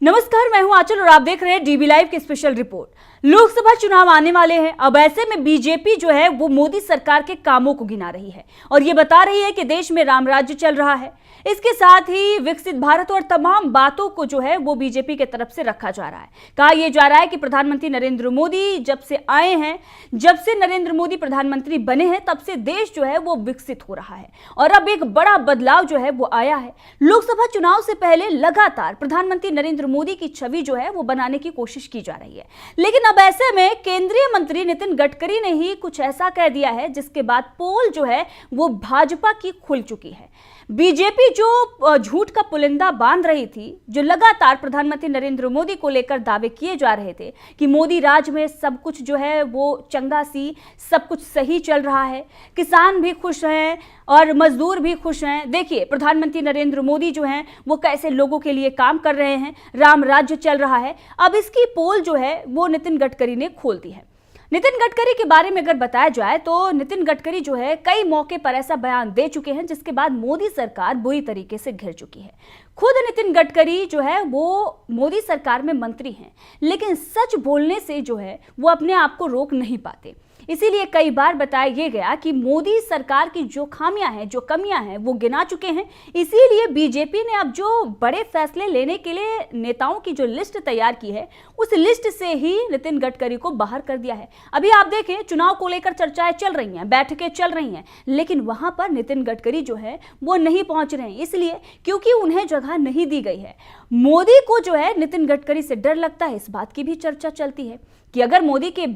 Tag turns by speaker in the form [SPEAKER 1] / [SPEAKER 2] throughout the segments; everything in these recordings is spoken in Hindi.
[SPEAKER 1] नमस्कार, मैं हूं आंचल और आप देख रहे हैं डीबी लाइव की स्पेशल रिपोर्ट। लोकसभा चुनाव आने वाले हैं। अब ऐसे में बीजेपी जो है वो मोदी सरकार के कामों को गिना रही है और ये बता रही है कि देश में राम राज्य चल रहा है। इसके साथ ही विकसित भारत और तमाम बातों को जो है वो बीजेपी की तरफ से रखा जा रहा है। कहा यह जा रहा है कि प्रधानमंत्री नरेंद्र मोदी जब से आए हैं, जब से नरेंद्र मोदी प्रधानमंत्री बने हैं, तब से देश जो है वो विकसित हो रहा है और अब एक बड़ा बदलाव जो है वो आया है। लोकसभा चुनाव से पहले लगातार प्रधानमंत्री नरेंद्र मोदी की छवि जो है वो बनाने की कोशिश की जा रही है, लेकिन अब ऐसे में केंद्रीय मंत्री नितिन गडकरी ने ही कुछ ऐसा कह दिया है जिसके बाद पोल जो है वो भाजपा की खुल चुकी है। बीजेपी जो झूठ का पुलिंदा बांध रही थी, जो लगातार प्रधानमंत्री नरेंद्र मोदी को लेकर दावे किए जा रहे थे कि मोदी राज में सब कुछ जो है वो चंगा सी, सब कुछ सही चल रहा है, किसान भी खुश हैं और मजदूर भी खुश हैं। देखिए प्रधानमंत्री नरेंद्र मोदी जो हैं वो कैसे लोगों के लिए काम कर रहे हैं, राम राज्य चल रहा है। अब इसकी पोल जो है वो नितिन गडकरी ने खोल दी है। नितिन गडकरी के बारे में अगर बताया जाए तो नितिन गडकरी जो है कई मौके पर ऐसा बयान दे चुके हैं जिसके बाद मोदी सरकार बुरी तरीके से घिर चुकी है। खुद नितिन गडकरी जो है वो मोदी सरकार में मंत्री हैं, लेकिन सच बोलने से जो है वो अपने आप को रोक नहीं पाते। इसीलिए कई बार बताया यह गया कि मोदी सरकार की जो खामियां हैं, जो कमियां हैं वो गिना चुके हैं। इसीलिए बीजेपी ने अब जो बड़े फैसले लेने के लिए नेताओं की जो लिस्ट तैयार की है, उस लिस्ट से ही नितिन गडकरी को बाहर कर दिया है। अभी आप देखें चुनाव को लेकर चर्चाएं चल रही हैं, बैठकें चल रही हैं, लेकिन वहां पर नितिन गडकरी जो है वो नहीं पहुंच रहे हैं। इसलिए क्योंकि उन्हें जगह नहीं दी गई है। मोदी को जो है नितिन गडकरी से डर लगता है, इस बात की भी चर्चा चलती है कि अगर मोदी के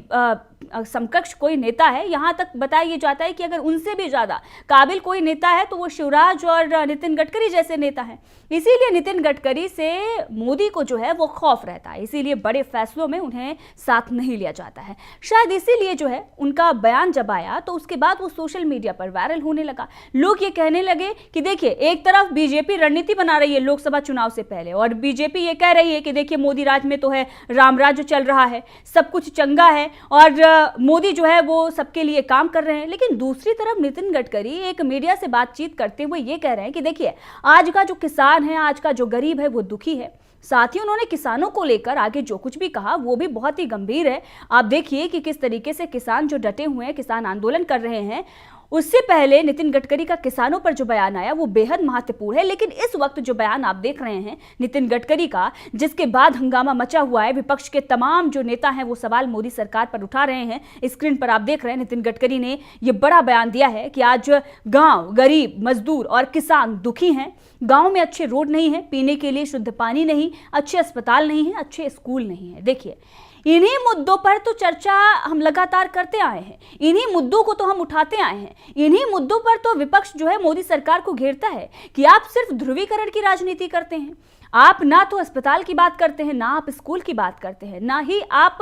[SPEAKER 1] समकक्ष कोई नेता है, यहां तक बताया जाता है कि अगर उनसे भी ज्यादा काबिल कोई नेता है तो वो शिवराज और नितिन गडकरी जैसे नेता हैं। इसीलिए नितिन गडकरी से मोदी को जो है वो खौफ रहता है, इसीलिए बड़े फैसलों में उन्हें साथ नहीं लिया जाता है। शायद इसीलिए जो है उनका बयान जब आया तो उसके बाद वो सोशल मीडिया पर वायरल होने लगा। लोग ये कहने लगे कि देखिए एक तरफ बीजेपी रणनीति बना रही है लोकसभा चुनाव से पहले और बीजेपी ये कह रही है कि देखिए मोदी राज में तो है राम राज्य चल रहा है, सब कुछ चंगा है और मोदी जो है वो सबके लिए काम कर रहे हैं। लेकिन दूसरी तरफ नितिन गडकरी एक मीडिया से बातचीत करते हुए ये कह रहे हैं कि देखिए आज का जो किसान है, आज का जो गरीब है वो दुखी है। साथ ही उन्होंने किसानों को लेकर आगे जो कुछ भी कहा वो भी बहुत ही गंभीर है। आप देखिए कि किस तरीके से किसान जो डटे हुए हैं, किसान आंदोलन कर रहे हैं। उससे पहले नितिन गडकरी का किसानों पर जो बयान आया वो बेहद महत्वपूर्ण है, लेकिन इस वक्त जो बयान आप देख रहे हैं नितिन गडकरी का, जिसके बाद हंगामा मचा हुआ है, विपक्ष के तमाम जो नेता हैं वो सवाल मोदी सरकार पर उठा रहे हैं। स्क्रीन पर आप देख रहे हैं नितिन गडकरी ने ये बड़ा बयान दिया है कि आज गांव, गरीब, मजदूर और किसान दुखी हैं। गांव में अच्छे रोड नहीं है, पीने के लिए शुद्ध पानी नहीं, अच्छे अस्पताल नहीं है, अच्छे स्कूल नहीं है। देखिए इन्हीं मुद्दों पर तो चर्चा हम लगातार करते आए हैं, इन्हीं मुद्दों को तो हम उठाते आए हैं। इन्हीं मुद्दों पर तो विपक्ष जो है मोदी सरकार को घेरता है कि आप सिर्फ ध्रुवीकरण की राजनीति करते हैं। आप ना तो अस्पताल की बात करते हैं, ना आप स्कूल की बात करते हैं, ना ही आप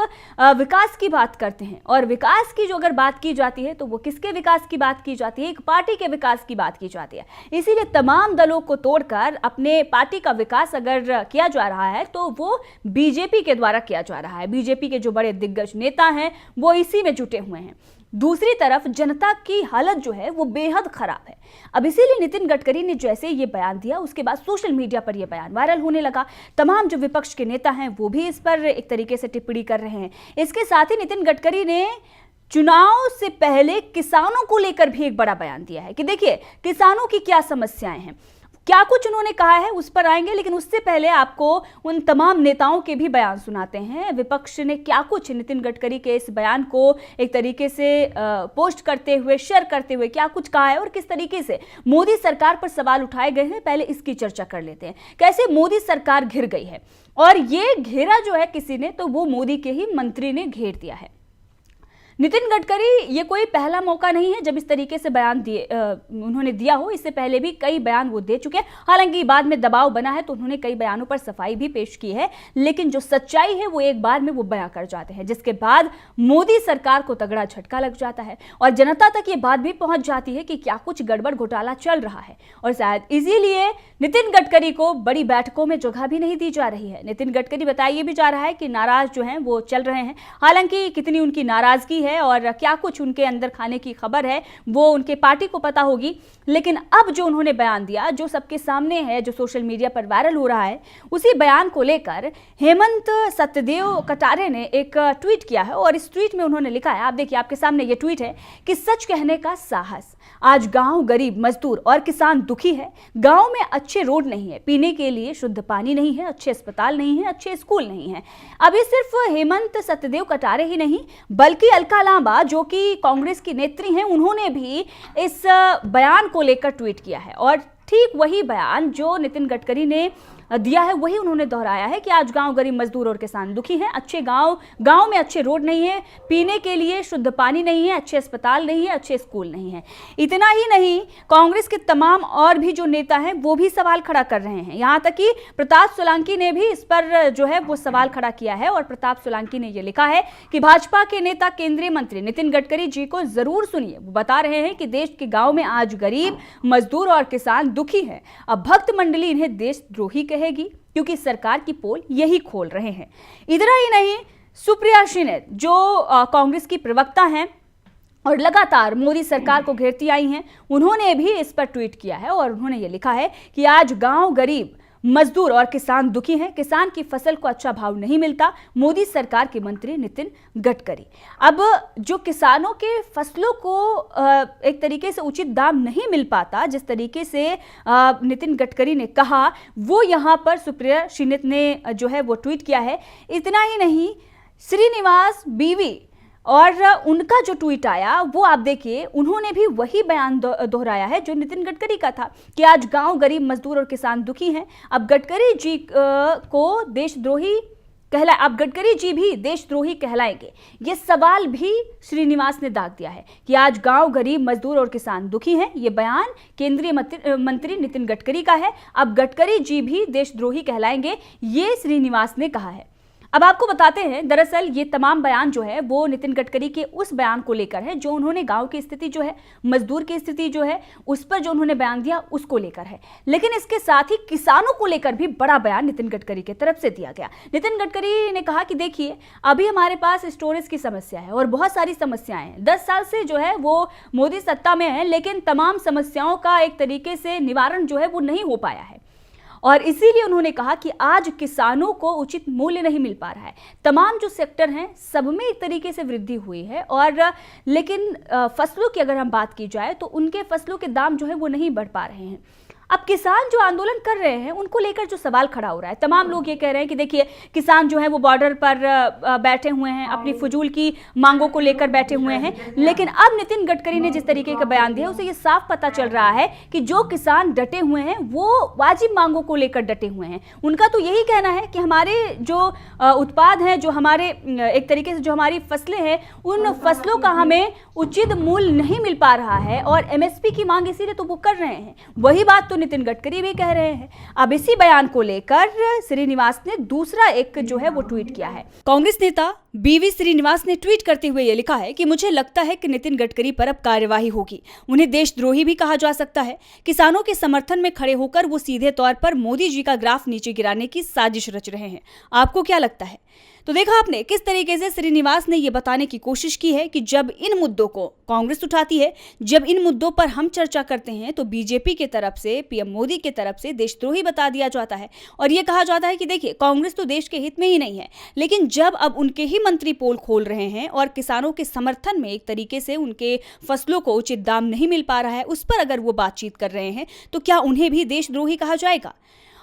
[SPEAKER 1] विकास की बात करते हैं। और विकास की जो अगर बात की जाती है तो वो किसके विकास की बात की जाती है? एक पार्टी के विकास की बात की जाती है। इसीलिए तमाम दलों को तोड़कर अपने पार्टी का विकास अगर किया जा रहा है तो वो बीजेपी के द्वारा किया जा रहा है। बीजेपी के जो बड़े दिग्गज नेता हैं वो इसी में जुटे हुए हैं। दूसरी तरफ जनता की हालत जो है वो बेहद खराब है। अब इसीलिए नितिन गडकरी ने जैसे ये बयान दिया उसके बाद सोशल मीडिया पर ये बयान वायरल होने लगा। तमाम जो विपक्ष के नेता हैं वो भी इस पर एक तरीके से टिप्पणी कर रहे हैं। इसके साथ ही नितिन गडकरी ने चुनाव से पहले किसानों को लेकर भी एक बड़ा बयान दिया है कि देखिए किसानों की क्या समस्याएं हैं, क्या कुछ उन्होंने कहा है, उस पर आएंगे। लेकिन उससे पहले आपको उन तमाम नेताओं के भी बयान सुनाते हैं। विपक्ष ने क्या कुछ नितिन गडकरी के इस बयान को एक तरीके से पोस्ट करते हुए, शेयर करते हुए क्या कुछ कहा है और किस तरीके से मोदी सरकार पर सवाल उठाए गए हैं, पहले इसकी चर्चा कर लेते हैं। कैसे मोदी सरकार घिर गई है और ये घेरा जो है किसी ने, तो वो मोदी के ही मंत्री ने घेर दिया है। नितिन गडकरी ये कोई पहला मौका नहीं है जब इस तरीके से बयान उन्होंने दिया हो। इससे पहले भी कई बयान वो दे चुके हैं। हालांकि बाद में दबाव बना है तो उन्होंने कई बयानों पर सफाई भी पेश की है, लेकिन जो सच्चाई है वो एक बार में वो बयां कर जाते हैं, जिसके बाद मोदी सरकार को तगड़ा झटका लग जाता है और जनता तक ये बात भी पहुंच जाती है कि क्या कुछ गड़बड़ घोटाला चल रहा है। और शायद इसीलिए नितिन गडकरी को बड़ी बैठकों में जगह भी नहीं दी जा रही है। नितिन गडकरी बताया भी जा रहा है कि नाराज जो हैं वो चल रहे हैं। हालांकि कितनी उनकी नाराजगी है है और क्या कुछ उनके अंदर खाने की खबर है वो उनके पार्टी को पता होगी। लेकिन अब जो उन्होंने बयान दिया, जो सबके सामने है, जो सोशल मीडिया पर वायरल हो रहा है, उसी बयान को लेकर हेमंत सत्यदेव कटारे ने एक ट्वीट किया है और इस ट्वीट में उन्होंने लिखा है, आप देखिए आपके सामने ये ट्वीट है कि सच कहने का साहस, आज गांव गरीब, मजदूर और किसान दुखी है। गांव में अच्छे रोड नहीं है, पीने के लिए शुद्ध पानी नहीं है, अच्छे अस्पताल नहीं है, अच्छे स्कूल नहीं है। अब ये सिर्फ हेमंत सत्यदेव कटारे ही नहीं बल्कि अलका लांबा जो कि कांग्रेस की नेत्री हैं, उन्होंने भी इस बयान को लेकर ट्वीट किया है और ठीक वही बयान जो नितिन गडकरी ने दिया है वही उन्होंने दोहराया है कि आज गांव गरीब, मजदूर और किसान दुखी हैं। अच्छे गांव में अच्छे रोड नहीं है, पीने के लिए शुद्ध पानी नहीं है, अच्छे अस्पताल नहीं है, अच्छे स्कूल नहीं है। इतना ही नहीं, कांग्रेस के तमाम और भी जो नेता हैं वो भी सवाल खड़ा कर रहे हैं। यहाँ तक कि प्रताप सोलंकी ने भी इस पर जो है वो सवाल खड़ा किया है और प्रताप सोलंकी ने यह लिखा है कि भाजपा के नेता केंद्रीय मंत्री नितिन गडकरी जी को जरूर सुनिए। वो बता रहे हैं कि देश के गाँव में आज गरीब, मजदूर और किसान दुखी है। अब भक्त मंडली इन्हें देशद्रोही कहेगी क्योंकि सरकार की पोल यही खोल रहे हैं। इतना ही नहीं, सुप्रिया श्रीनेत जो कांग्रेस की प्रवक्ता हैं और लगातार मोदी सरकार को घेरती आई हैं, उन्होंने भी इस पर ट्वीट किया है और उन्होंने ये लिखा है कि आज गांव गरीब, मजदूर और किसान दुखी हैं। किसान की फसल को अच्छा भाव नहीं मिलता, मोदी सरकार के मंत्री नितिन गडकरी। अब जो किसानों के फसलों को एक तरीके से उचित दाम नहीं मिल पाता, जिस तरीके से नितिन गडकरी ने कहा, वो यहाँ पर सुप्रिया श्रीनेत ने जो है वो ट्वीट किया है। इतना ही नहीं, श्रीनिवास बीवी और उनका जो ट्वीट आया वो आप देखिए, उन्होंने भी वही बयान दोहराया है जो नितिन गडकरी का था कि आज गांव गरीब, मजदूर और किसान दुखी हैं। अब गडकरी जी को देशद्रोही अब गडकरी जी भी देशद्रोही कहलाएंगे, ये सवाल भी श्रीनिवास ने दाग दिया है कि आज गांव गरीब, मजदूर और किसान दुखी हैं। ये बयान केंद्रीय मंत्री नितिन गडकरी का है। अब गडकरी जी भी देशद्रोही कहलाएंगे, ये श्रीनिवास ने कहा है। अब आपको बताते हैं, दरअसल ये तमाम बयान जो है वो नितिन गडकरी के उस बयान को लेकर है जो उन्होंने गांव की स्थिति जो है, मजदूर की स्थिति जो है, उस पर जो उन्होंने बयान दिया उसको लेकर है। लेकिन इसके साथ ही किसानों को लेकर भी बड़ा बयान नितिन गडकरी की तरफ से दिया गया। नितिन गडकरी ने कहा कि देखिए, अभी हमारे पास स्टोरेज की समस्या है और बहुत सारी समस्याएं हैं। 10 साल से जो है वो मोदी सत्ता में है, लेकिन तमाम समस्याओं का एक तरीके से निवारण जो है वो नहीं हो पाया है और इसीलिए उन्होंने कहा कि आज किसानों को उचित मूल्य नहीं मिल पा रहा है। तमाम जो सेक्टर हैं सब में एक तरीके से वृद्धि हुई है और लेकिन फसलों की अगर हम बात की जाए तो उनके फसलों के दाम जो है वो नहीं बढ़ पा रहे हैं। अब किसान जो आंदोलन कर रहे हैं उनको लेकर जो सवाल खड़ा हो रहा है, तमाम लोग ये कह रहे हैं कि देखिए, किसान जो है वो बॉर्डर पर बैठे हुए हैं, अपनी फजूल की मांगों को लेकर बैठे हुए हैं। लेकिन अब नितिन गडकरी ने जिस तरीके का बयान दिया उसे ये साफ पता चल रहा है कि जो किसान डटे हुए हैं वो वाजिब मांगों को लेकर डटे हुए हैं। उनका तो यही कहना है कि हमारे जो उत्पाद हैं, जो हमारे एक तरीके से जो हमारी फसलें हैं, उन फसलों का हमें उचित मूल्य नहीं मिल पा रहा है और MSP की मांग इसीलिए तो वो कर रहे हैं। वही बात तो नितिन गडकरी भी कह रहे हैं। अब इसी बयान को लेकर श्रीनिवास ने दूसरा एक जो है वो ट्वीट किया है। कांग्रेस नेता बीवी श्रीनिवास ने ट्वीट करते हुए ये लिखा है कि मुझे लगता है कि नितिन गडकरी पर अब कार्यवाही होगी। उन्हें देशद्रोही भी कहा जा सकता है। किसानों के समर्थन में खड़े होकर वो सीधे तौर पर मोदी जी का ग्राफ नीचे गिराने की साजिश रच रहे हैं। आपको क्या लगता है? तो देखा आपने किस तरीके से श्रीनिवास ने यह बताने की कोशिश की है कि जब इन मुद्दों को कांग्रेस उठाती है, जब इन मुद्दों पर हम चर्चा करते हैं तो बीजेपी के तरफ से, पीएम मोदी के तरफ से देशद्रोही बता दिया जाता है और यह कहा जाता है कि देखिए, कांग्रेस तो देश के हित में ही नहीं है। लेकिन जब अब उनके ही मंत्री पोल खोल रहे हैं और किसानों के समर्थन में एक तरीके से उनके फसलों को उचित दाम नहीं मिल पा रहा है, उस पर अगर वो बातचीत कर रहे हैं तो क्या उन्हें भी देशद्रोही कहा जाएगा?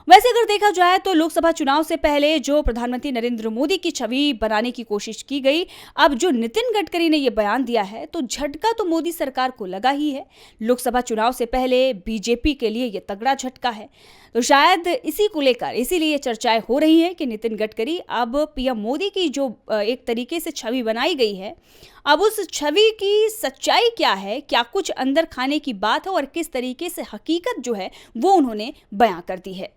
[SPEAKER 1] वैसे अगर देखा जाए तो लोकसभा चुनाव से पहले जो प्रधानमंत्री नरेंद्र मोदी की छवि बनाने की कोशिश की गई, अब जो नितिन गडकरी ने यह बयान दिया है तो झटका तो मोदी सरकार को लगा ही है। लोकसभा चुनाव से पहले बीजेपी के लिए यह तगड़ा झटका है। तो शायद इसी को लेकर इसीलिए चर्चाएं हो रही हैं कि नितिन गडकरी अब पीएम मोदी की जो एक तरीके से छवि बनाई गई है, अब उस छवि की सच्चाई क्या है, क्या कुछ अंदर खाने की बात है और किस तरीके से हकीकत जो है वो उन्होंने बयां कर दी है।